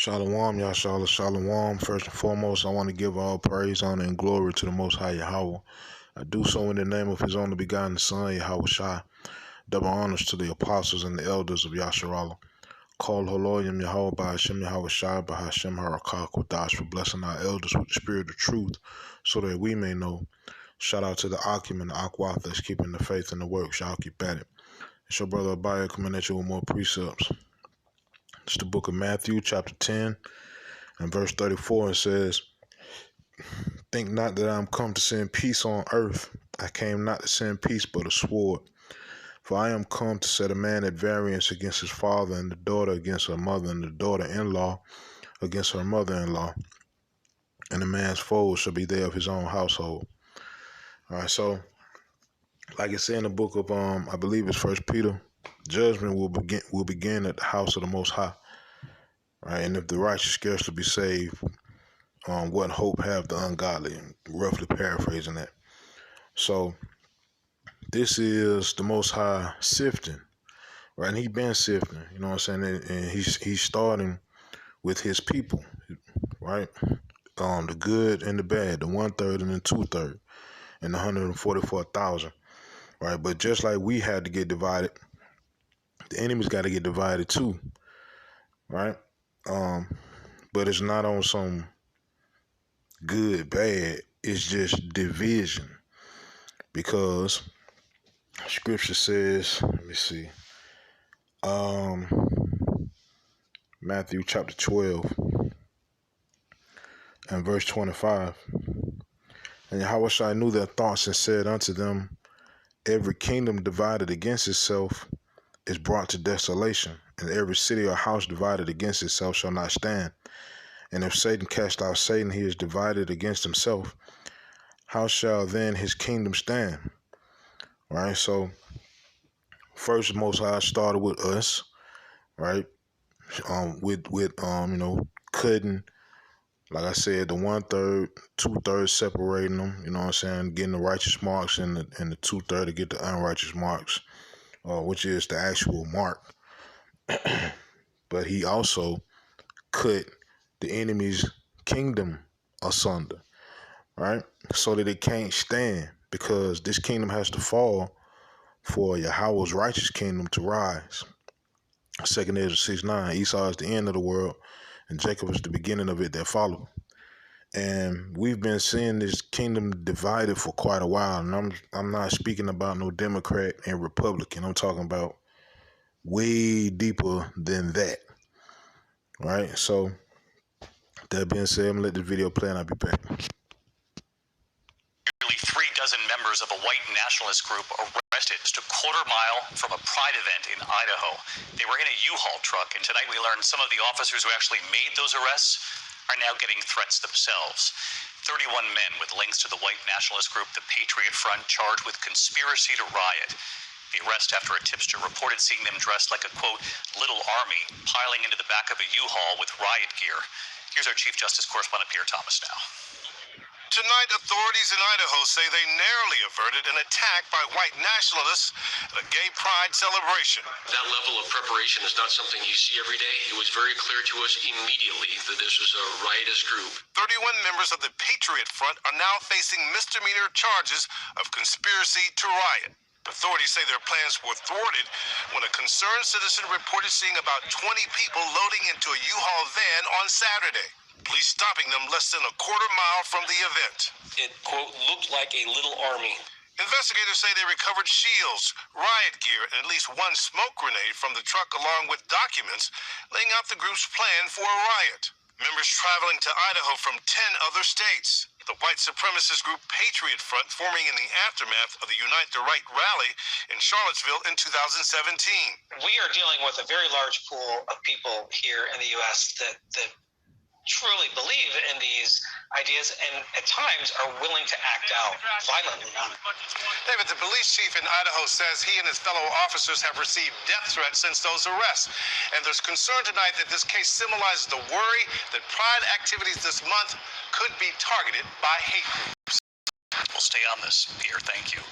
Shalom, Yashala, Shalom. First and foremost, I want to give all praise, honor, and glory to the Most High Yahweh. I do so in the name of His only begotten Son, Yahweh Shai. Double honors to the apostles and the elders of Yasharallah. Call Holoyim Yahweh by Hashem Yahweh Shai by Hashem Harakah Kodash for blessing our elders with the spirit of truth so that we may know. Shout out to the Akim and the Akwath that's keeping the faith and the works. Y'all keep at it. It's your brother Abaya coming at you with more precepts. It's the book of Matthew, chapter 10, and verse 34. It says, "Think not that I am come to send peace on earth. I came not to send peace, but a sword. For I am come to set a man at variance against his father, and the daughter against her mother, and the daughter-in-law against her mother-in-law. And a man's foes shall be they of his own household." All right, so like it's in the book of I believe it's First Peter, judgment will begin at the house of the Most High. Right, and if the righteous scarcely be saved, what hope have the ungodly? Roughly paraphrasing that. So this is the Most High sifting, right? And he been sifting, you know what I'm saying? And he's starting with his people, right? The good and the bad, the 1/3 and the 2/3, and the 144,000, right? But just like we had to get divided, the enemy's got to get divided too, right? But it's not on some good, bad. It's just division. Because scripture says, let me see, Matthew chapter 12 and verse 25. "And Yahushua knew their thoughts and said unto them, Every kingdom divided against itself is brought to desolation, and every city or house divided against itself shall not stand. And if Satan cast out Satan, he is divided against himself. How shall then his kingdom stand?" Right? So first, Most High started with us, right? Cutting, like I said, the 1/3, 2/3 separating them, you know what I'm saying, getting the righteous marks and the 2/3 to get the unrighteous marks, which is the actual mark. But he also cut the enemy's kingdom asunder, right? So that it can't stand, because this kingdom has to fall for Yahweh's righteous kingdom to rise. 2 Ezra 6:9, Esau is the end of the world, and Jacob is the beginning of it that followed. And we've been seeing this kingdom divided for quite a while. And I'm not speaking about no Democrat and Republican. I'm talking about way deeper than that. Right? So that being said, I'm gonna let the video play and I'll be back. Nearly 36 members of a white nationalist group arrested just a quarter-mile from a pride event in Idaho. They were in a U-Haul truck, and tonight we learned some of the officers who actually made those arrests are now getting threats themselves. 31 men with links to the white nationalist group, the Patriot Front, charged with conspiracy to riot. The arrest after a tipster reported seeing them dressed like a, quote, little army, piling into the back of a U-Haul with riot gear. Here's our Chief Justice correspondent, Pierre Thomas, now. Tonight, authorities in Idaho say they narrowly averted an attack by white nationalists at a gay pride celebration. That level of preparation is not something you see every day. It was very clear to us immediately that this was a riotous group. 31 members of the Patriot Front are now facing misdemeanor charges of conspiracy to riot. Authorities say their plans were thwarted when a concerned citizen reported seeing about 20 people loading into a U-Haul van on Saturday. Police stopping them less than a quarter-mile from the event. It, quote, looked like a little army. Investigators say they recovered shields, riot gear, and at least one smoke grenade from the truck, along with documents laying out the group's plan for a riot. Members traveling to Idaho from 10 other states. The white supremacist group Patriot Front, forming in the aftermath of the Unite the Right rally in Charlottesville in 2017. We are dealing with a very large pool of people here in the U.S. that truly believe in these ideas and at times are willing to act out violently on it. David, the police chief in Idaho says he and his fellow officers have received death threats since those arrests. And there's concern tonight that this case symbolizes the worry that pride activities this month could be targeted by hate groups. We'll stay on this, Pierre. Thank you.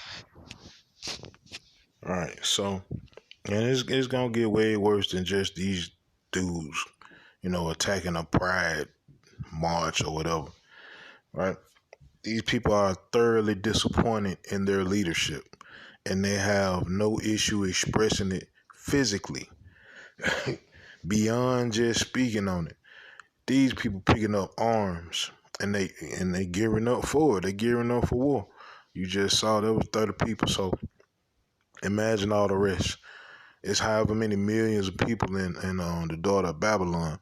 All right, so, and it's going to get way worse than just these dudes. attacking a pride march or whatever, right? These people are thoroughly disappointed in their leadership, and they have no issue expressing it physically beyond just speaking on it. These people picking up arms and they gearing up for it. They gearing up for war. You just saw there was 30 people, so imagine all the rest. It's however many millions of people in the daughter of Babylon.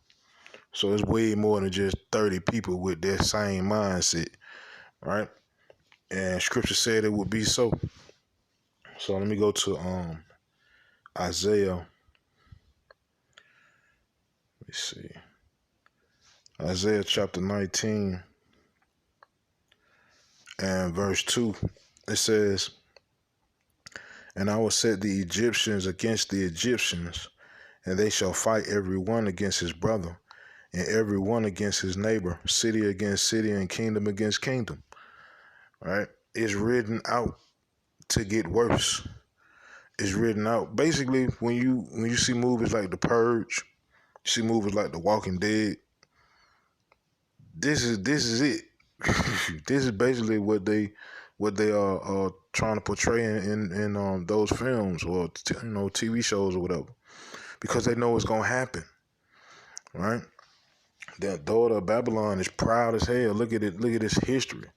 So it's way more than just 30 people with that same mindset, right? And scripture said it would be so. So let me go to Isaiah. Let me see. Isaiah chapter 19 and verse 2. It says, "And I will set the Egyptians against the Egyptians, and they shall fight every one against his brother, and every one against his neighbor, city against city, and kingdom against kingdom." Right? It's written out to get worse. It's written out. Basically, when you see movies like The Purge, you see movies like The Walking Dead, this is it. This is basically what they are trying to portray in those films or TV shows or whatever, because they know it's gonna happen, right? That daughter of Babylon is proud as hell. Look at it. Look at its history.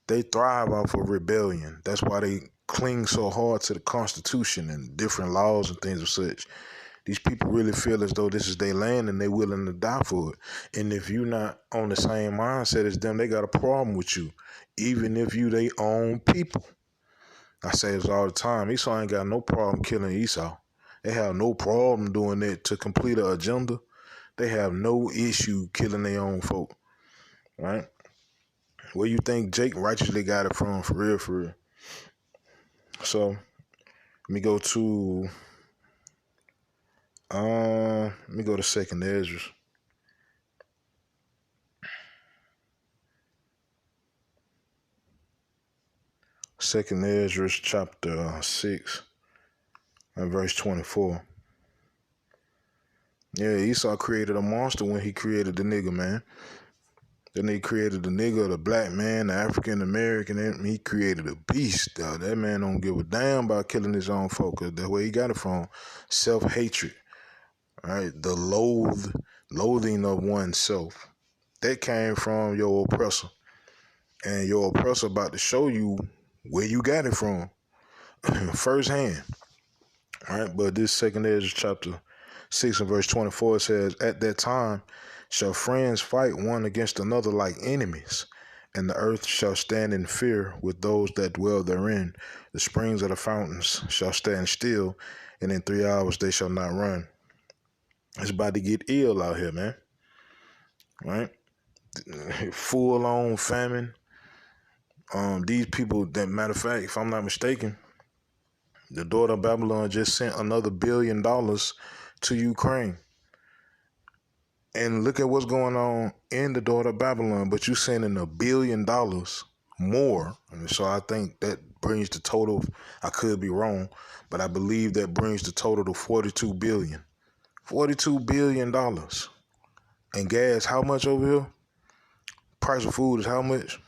They thrive off of rebellion. That's why they cling so hard to the Constitution and different laws and things of such. These people really feel as though this is their land and they're willing to die for it. And if you're not on the same mindset as them, they got a problem with you, even if you they own people. I say this all the time. Esau ain't got no problem killing Esau. They have no problem doing that to complete an agenda. They have no issue killing their own folk, right? Where you think Jake righteously got it from, for real, for real. So, let me go to 2nd Ezra. Second Ezra chapter 6 and verse 24. Yeah, Esau created a monster when he created the nigga, man. Then he created the nigga, the black man, the African American, and he created a beast. That man don't give a damn about killing his own folk. That's where he got it from. Self-hatred, right? The loathing of oneself. That came from your oppressor. And your oppressor about to show you where you got it from firsthand. All right, but this 2nd Ezra chapter 6 and verse 24 says, "At that time shall friends fight one against another like enemies, and the earth shall stand in fear with those that dwell therein. The springs of the fountains shall stand still, and in 3 hours they shall not run." It's about to get ill out here, man. Right? Full-on famine. These people, that matter of fact, if I'm not mistaken, the daughter of Babylon just sent another $1 billion to Ukraine. And look at what's going on in the daughter of Babylon, but you sending $1 billion more. And so I think that brings the total, I could be wrong, but I believe that brings the total to $42 billion. $42 billion. And gas, how much over here? Price of food is how much?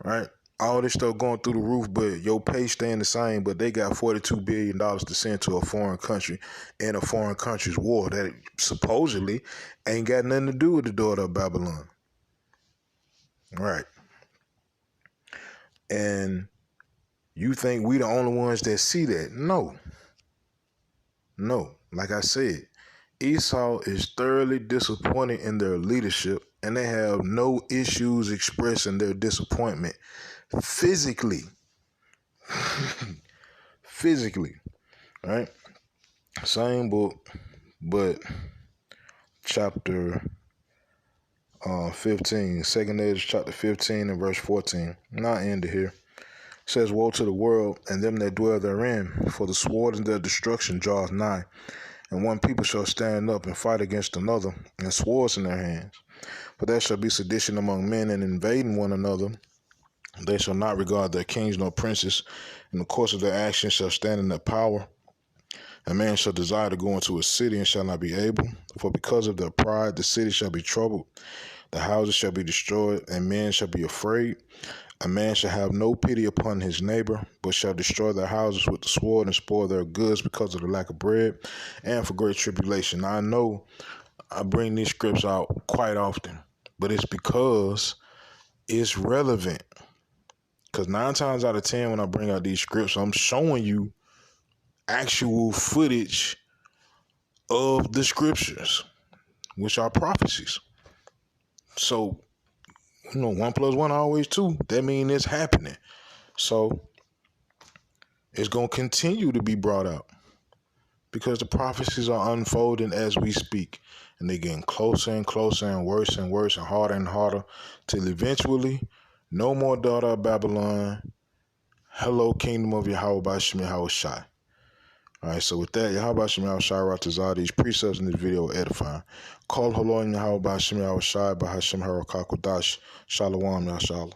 Right? All this stuff going through the roof, but your pay staying the same, but they got $42 billion to send to a foreign country in a foreign country's war that supposedly ain't got nothing to do with the daughter of Babylon. Right. And you think we the only ones that see that? No. Like I said, Esau is thoroughly disappointed in their leadership, and they have no issues expressing their disappointment physically. Right? Same book, but chapter 15, 2nd Ezra chapter 15 and verse 14. Now I end it here. It says, "Woe to the world and them that dwell therein, for the sword and their destruction draweth nigh. And one people shall stand up and fight against another, and swords in their hands. For there shall be sedition among men, and invading one another. They shall not regard their kings nor princes. In the course of their actions shall stand in their power. A man shall desire to go into a city and shall not be able, for because of their pride the city shall be troubled, the houses shall be destroyed, and men shall be afraid. A man shall have no pity upon his neighbor, but shall destroy their houses with the sword and spoil their goods because of the lack of bread and for great tribulation. Now, I know I bring these scripts out quite often, but it's because it's relevant. Because 9 times out of 10 when I bring out these scripts, I'm showing you actual footage of the scriptures, which are prophecies. So, 1 + 1 always 2. That means it's happening. So, it's going to continue to be brought out because the prophecies are unfolding as we speak. And they're getting closer and closer and worse and harder till eventually, no more daughter of Babylon. Hello, kingdom of Yahweh Bashim Yahweh Shai. All right, so with that, Yahweh Bashim Yahweh Shai Ratazah, these precepts in this video are edifying. Call Halon Yahweh Bashim Yahweh Shai Bahashim Harakakodash. Shalom Yahshalom.